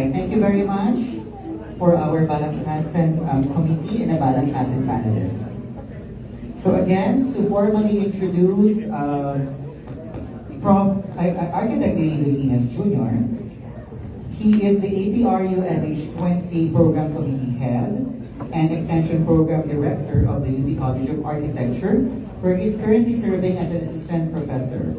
right, thank you very much for our Balangkasan committee and the Balangkasan panelists. So again, to formally introduce Architect Lily Duhinas Jr., he is the APRU MH20 Program Committee Head and Extension Program Director of the UP College of Architecture, where he is currently serving as an assistant professor.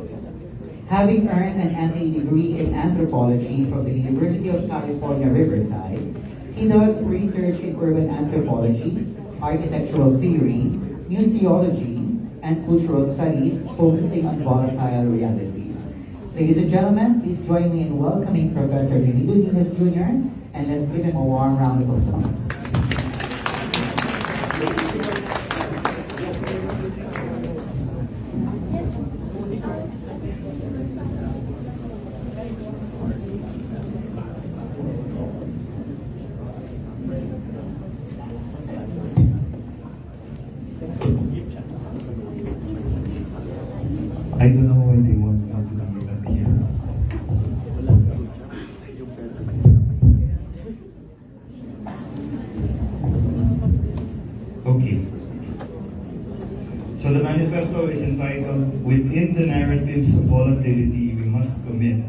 Having earned an MA degree in anthropology from the University of California, Riverside, he does research in urban anthropology, architectural theory, museology, and cultural studies, focusing on volatile realities. Ladies and gentlemen, please join me in welcoming Professor Lily Duhinas Jr., and let's give him a warm round of applause. I don't know why they want me to be up here. Okay. So the manifesto is entitled, "Within the Narratives of Volatility, We Must Commit,"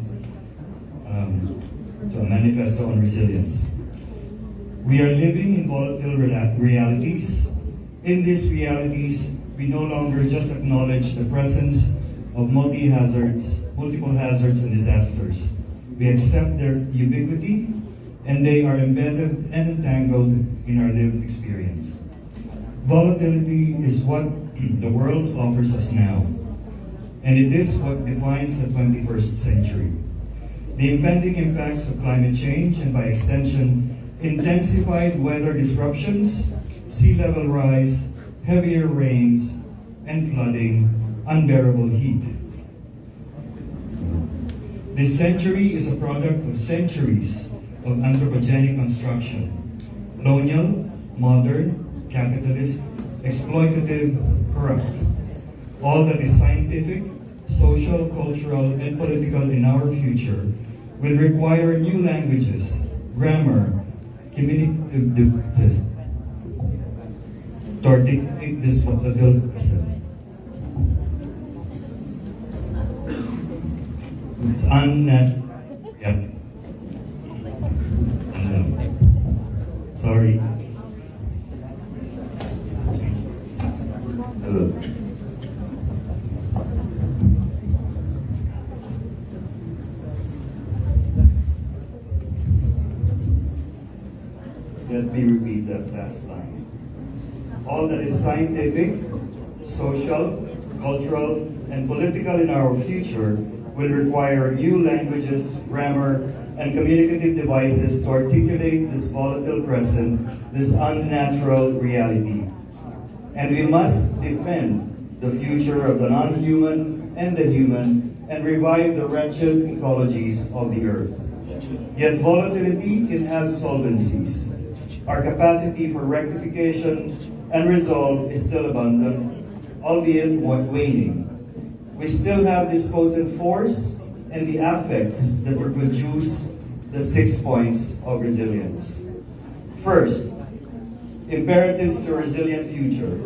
to a manifesto on resilience. We are living in volatile realities. In these realities, we no longer just acknowledge the presence of multiple hazards and disasters. We accept their ubiquity, and they are embedded and entangled in our lived experience. Volatility is what the world offers us now, and it is what defines the 21st century. The impending impacts of climate change, and by extension, intensified weather disruptions, sea level rise, heavier rains, and flooding, unbearable heat. This century is a product of centuries of anthropogenic construction. Colonial, modern, capitalist, exploitative, corrupt. All that is scientific, social, cultural, and political in our future will require new languages, grammar, communicative to articulate this volatile present. It's unnatural. Yep. Sorry. Hello. Let me repeat that last line. All that is scientific, social, cultural, and political in our future will require new languages, grammar, and communicative devices to articulate this volatile present, this unnatural reality. And we must defend the future of the non-human and the human and revive the wretched ecologies of the earth. Yet volatility can have solvencies. Our capacity for rectification and resolve is still abundant, albeit waning. We still have this potent force and the affects that will produce the 6 points of resilience. First, imperatives to a resilient future.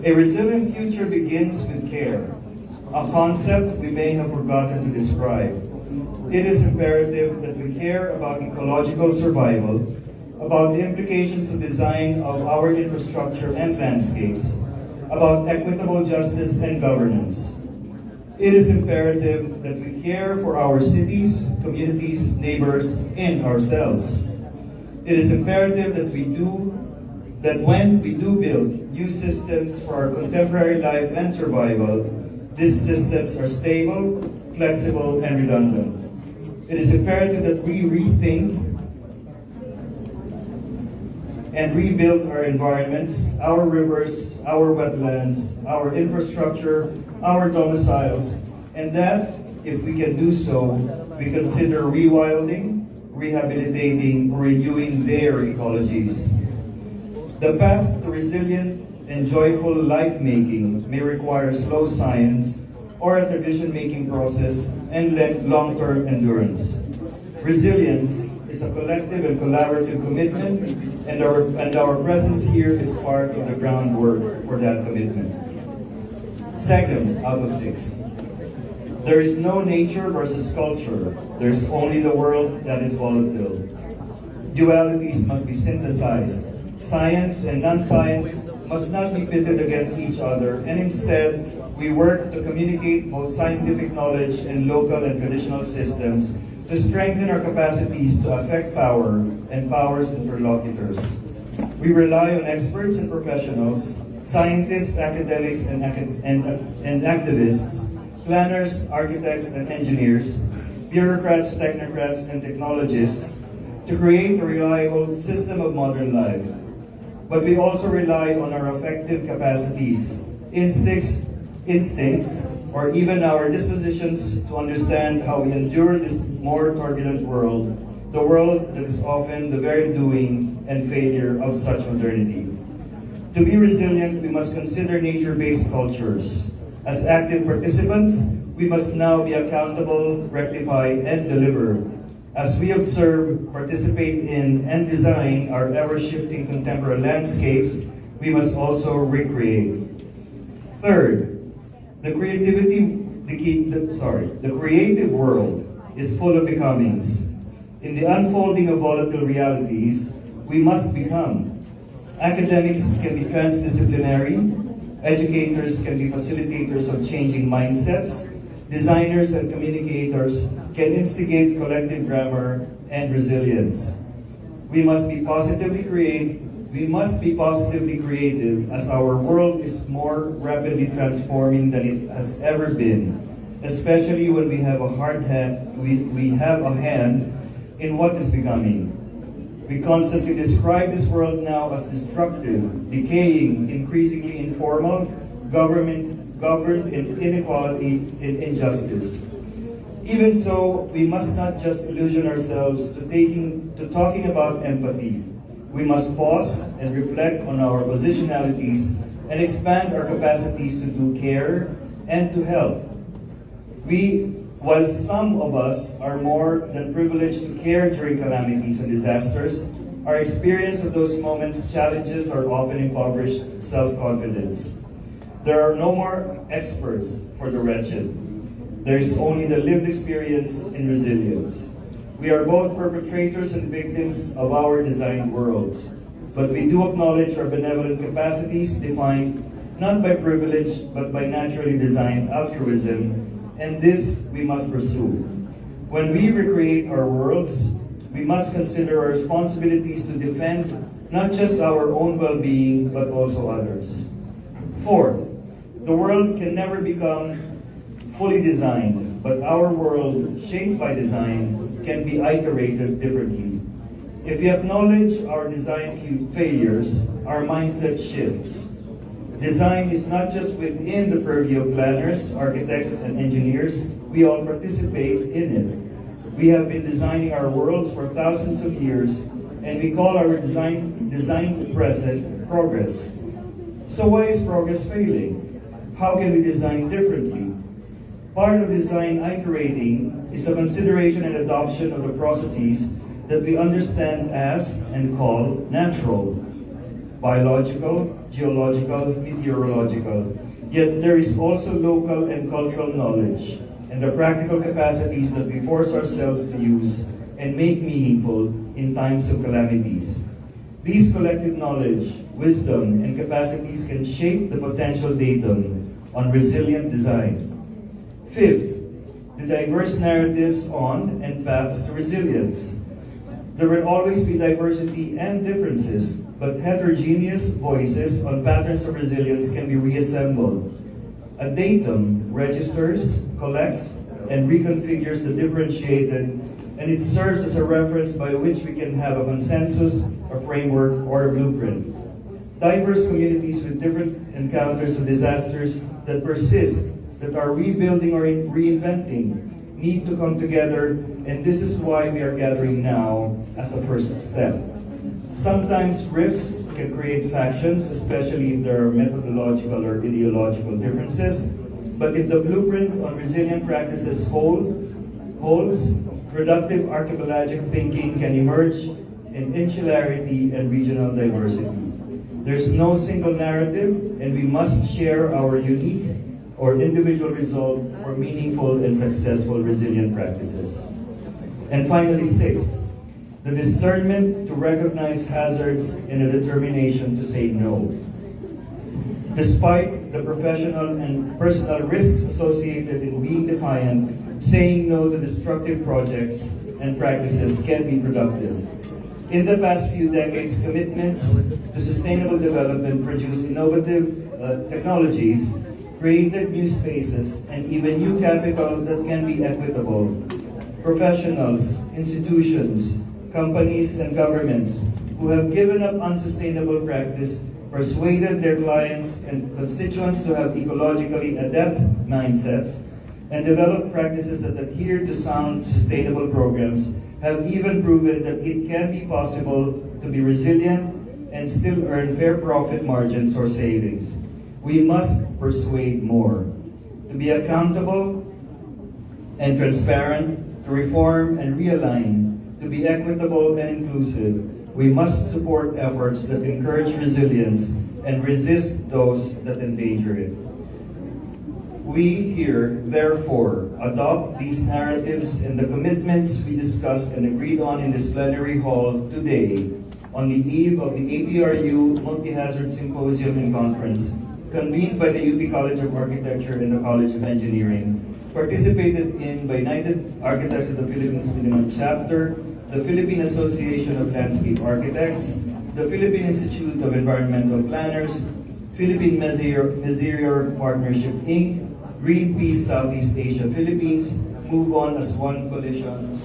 A resilient future begins with care, a concept we may have forgotten to describe. It is imperative that we care about ecological survival, about the implications of design of our infrastructure and landscapes, about equitable justice and governance. It is imperative that we care for our cities, communities, neighbors, and ourselves. It is imperative that when we do build new systems for our contemporary life and survival, these systems are stable, flexible, and redundant. It is imperative that we rethink and rebuild our environments, our rivers, our wetlands, our infrastructure, our domiciles, and that, if we can do so, we consider rewilding, rehabilitating, or renewing their ecologies. The path to resilient and joyful life-making may require slow science or a decision-making process and long-term endurance. Resilience is a collective and collaborative commitment, and our presence here is part of the groundwork for that commitment. Second out of 6. There is no nature versus culture. There is only the world that is volatile. Dualities must be synthesized. Science and non-science must not be pitted against each other, and instead, we work to communicate both scientific knowledge and local and traditional systems to strengthen our capacities to affect power and power's interlocutors. We rely on experts and professionals, scientists, academics, and activists, planners, architects, and engineers, bureaucrats, technocrats, and technologists to create a reliable system of modern life. But we also rely on our affective capacities, instincts, or even our dispositions to understand how we endure this more turbulent world, the world that is often the very doing and failure of such modernity. To be resilient, we must consider nature-based cultures. As active participants, we must now be accountable, rectify, and deliver. As we observe, participate in, and design our ever-shifting contemporary landscapes, we must also recreate. Third, the creative world is full of becomings. In the unfolding of volatile realities, we must become. Academics can be transdisciplinary, educators can be facilitators of changing mindsets, designers and communicators can instigate collective grammar and resilience. We must be positively creative as our world is more rapidly transforming than it has ever been, especially when we have a hand in what is becoming. We constantly describe this world now as destructive, decaying, increasingly informal, governed in inequality and injustice. Even so, we must not just illusion ourselves to talking about empathy. We must pause and reflect on our positionalities and expand our capacities to do care and to help. While some of us are more than privileged to care during calamities and disasters, our experience of those moments' challenges are often impoverished self-confidence. There are no more experts for the wretched. There is only the lived experience in resilience. We are both perpetrators and victims of our designed worlds, but we do acknowledge our benevolent capacities defined not by privilege, but by naturally designed altruism, and this we must pursue. When we recreate our worlds, we must consider our responsibilities to defend not just our own well-being, but also others. Fourth, the world can never become fully designed, but our world, shaped by design, can be iterated differently. If we acknowledge our design failures, our mindset shifts. Design is not just within the purview of planners, architects, and engineers. We all participate in it. We have been designing our worlds for thousands of years, and we call our design present progress. So why is progress failing? How can we design differently? Part of design iterating is the consideration and adoption of the processes that we understand as and call natural, biological, geological, meteorological. Yet there is also local and cultural knowledge and the practical capacities that we force ourselves to use and make meaningful in times of calamities. These collective knowledge, wisdom, and capacities can shape the potential datum on resilient design. Fifth, the diverse narratives on and paths to resilience. There will always be diversity and differences, but heterogeneous voices on patterns of resilience can be reassembled. A datum registers, collects, and reconfigures the differentiated, and it serves as a reference by which we can have a consensus, a framework, or a blueprint. Diverse communities with different encounters of disasters that persist, that are rebuilding or reinventing, need to come together, and this is why we are gathering now as a first step. Sometimes rifts can create factions, especially if there are methodological or ideological differences, but if the blueprint on resilient practices holds, productive archipelagic thinking can emerge in insularity and regional diversity. There's no single narrative, and we must share our unique or individual result for meaningful and successful resilient practices. And finally, sixth, the discernment to recognize hazards and a determination to say no. Despite the professional and personal risks associated in being defiant, saying no to destructive projects and practices can be productive. In the past few decades, commitments to sustainable development produced innovative technologies, created new spaces, and even new capital that can be equitable. Professionals, institutions, companies, and governments who have given up unsustainable practice persuaded their clients and constituents to have ecologically adept mindsets and develop practices that adhere to sound, sustainable programs, have even proven that it can be possible to be resilient and still earn fair profit margins or savings. We must persuade more, to be accountable and transparent, to reform and realign, to be equitable and inclusive. We must support efforts that encourage resilience and resist those that endanger it. We here, therefore, adopt these narratives and the commitments we discussed and agreed on in this plenary hall today on the eve of the APRU Multi-Hazard Symposium and Conference convened by the UP College of Architecture and the College of Engineering, participated in by United Architects of the Philippines Minimum Chapter, the Philippine Association of Landscape Architects, the Philippine Institute of Environmental Planners, Philippine Meserior Partnership Inc., Greenpeace Southeast Asia Philippines, Move On as One Coalition.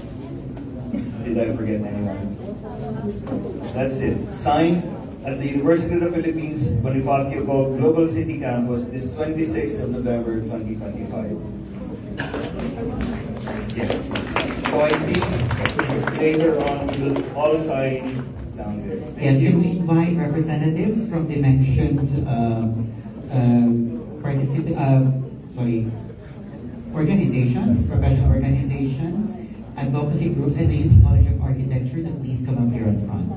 Did I forget anyone? That's it. Signed at the University of the Philippines, Bonifacio Global City Campus this 26th of November 2025. Yes. So I think later on we'll all sign down there. Yes, can we invite representatives from the mentioned organizations, professional organizations, advocacy groups, and the UP College of Architecture to please come up here in front.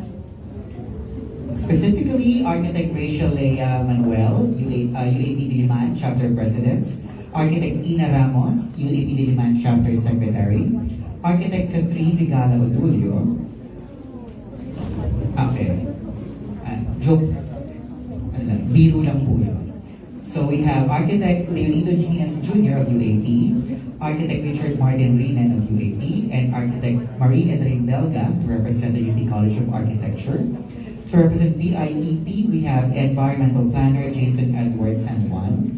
Specifically, Architect Rachel Leia Manuel, UAP Diliman Chapter President, Architect Ina Ramos, UAP Diliman Chapter Secretary, Architect Catherine Regala Odulio. Okay. Joke. Biro lang po yun. So we have Architect Leonido Gines Jr. of UAP, Architect Richard Martin Rinan of UAP, and Architect Marie Edrin Delga to represent the UP College of Architecture. To represent DIEP, we have Environmental Planner Jason Edward San Juan.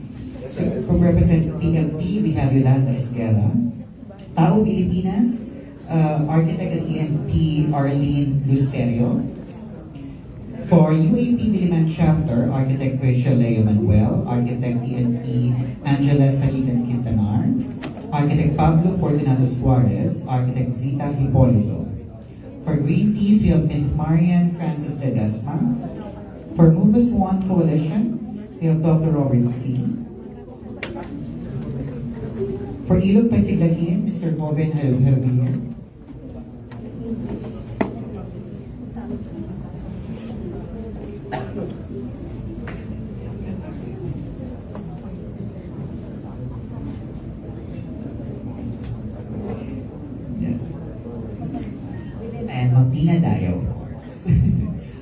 To represent TMP, we have Yolanda Esguerra. Tao Pilipinas, Architect at ENP Arlene Lusterio. For UAP Diliman Chapter, Architect Rachel Leo Manuel, Architect ENP Angela Saligan Quintanar, Architect Pablo Fortunato Suarez, Architect Zita Hipolito. For Greenpeace, we have Ms. Marian Francis Ledesma. For Move as One Coalition, we have Dr. Robert C. For Ilog Pasiglahin, Mr. Joven Javier. And Magdina Dayo,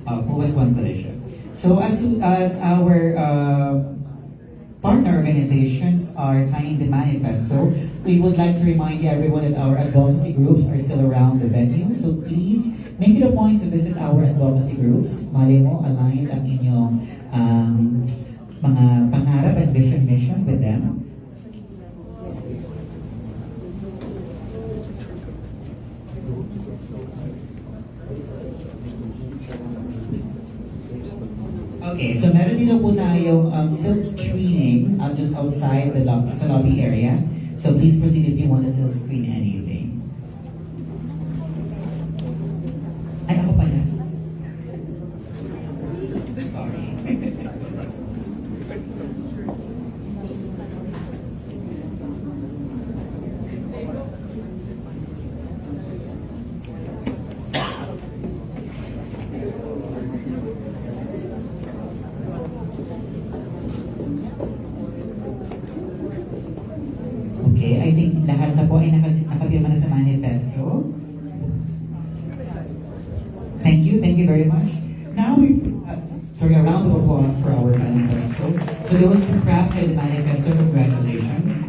of course. Who was one coalition. So as our partner organizations are signing the manifesto, we would like to remind everyone that our advocacy groups are still around the venue. So please make it a point to visit our advocacy groups. Malay mo, aligned ang inyong mga pangarap and mission with them. Okay, so meron dito po tayong self-screening just outside the lobby area. So please proceed if you want to self-screen anything. Ay, ako pala. Sorry. Okay, I think lahat na po ay nakapirma na sa manifesto. Thank you very much. Now a round of applause for our manifesto. To those who crafted the manifesto, congratulations.